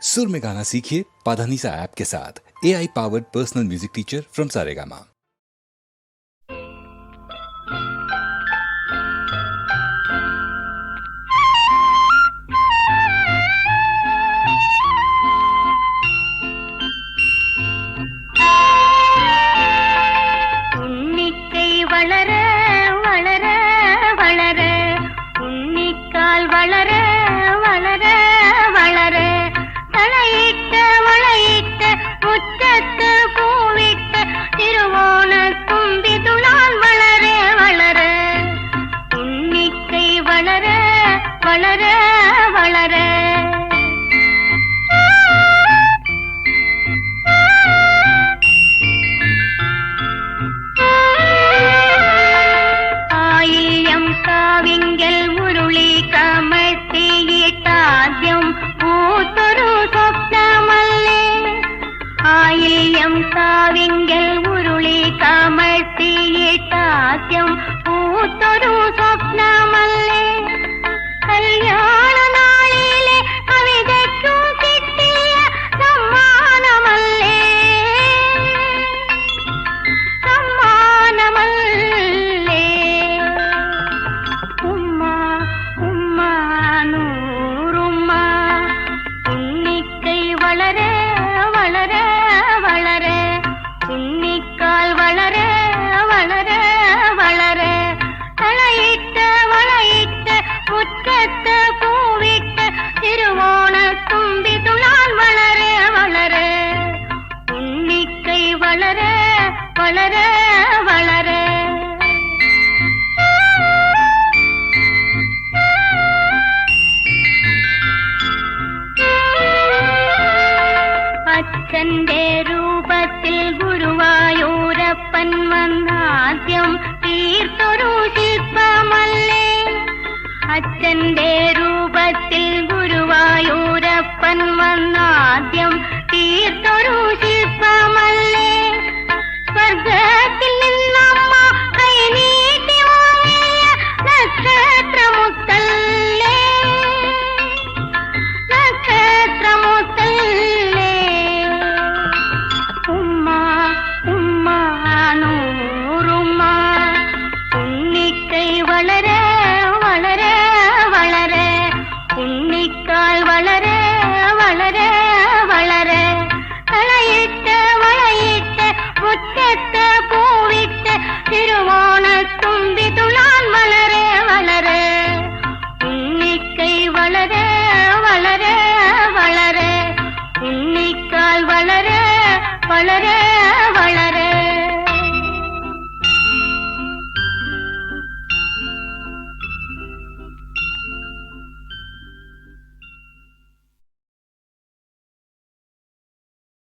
सुर में गाना सीखिए पाधानीसा ऐप के साथ। AI powered personal music teacher from Saregama. வளர வளர வளர உன்னிக்கால் வளர வளர வளர தலையிட்ட வளையிட்ட முற்றத்து பூவிட்ட திருவோண தும்பிதுளான் வளர வளர உன்னிக்கை வளர வளர வளர കാവിങ്കൽ മുരളി കമഴ്ത്തിയിട്ടാദ്യം പൂത്തൊരു സ്വപ്നമല്ലേ ആയില്യം കാവിങ്കൽ മുരളി കമഴ്ത്തിയിട്ടാദ്യം പൂത്തൊരു സ്വപ്നമല്ലേ കല്യാണ നാളിലെ കവിതയ്ക്കു കിട്ടിയ സമ്മാനമല്ലേ സമ്മാനമല്ലേ வளர வளர வளர உன்னிக்கால் வளர வளர வளர தலையிட்ட வளையிட்ட முற்றத்து பூவிட்ட திருவோண தும்பிதுளான் வளர வளர உன்னிக்கை வளர வளர வளர അച്ഛന്റെ രൂപത്തിൽ ഗുരുവായൂരപ്പൻ വന്നാദ്യം തീർത്തൊരു ശില്പമല്ലേ അച്ഛന്റെ രൂപത്തിൽ ഗുരുവായൂരപ്പൻ വന്നാദ്യം തീർത്തൊരു ശില്പമല്ലേ സ്വർഗത്തിൽ നിന്നമ്മ കൈനീട്ടി വാങ്ങിയ നക്ഷത്രമുത്തല്ലേ നക്ഷത്രമുത്തല്ലേ வளர வளர வளர உன்னிக்கால் வளர வளர வளர தலையிட்ட வளையிட்ட முற்றத்த பூவிட்ட திருவோண தும்பிதுளான் வளர வளர உன்னிக்கை வளர வளர வளர உன்னிக்கால் வளர வளர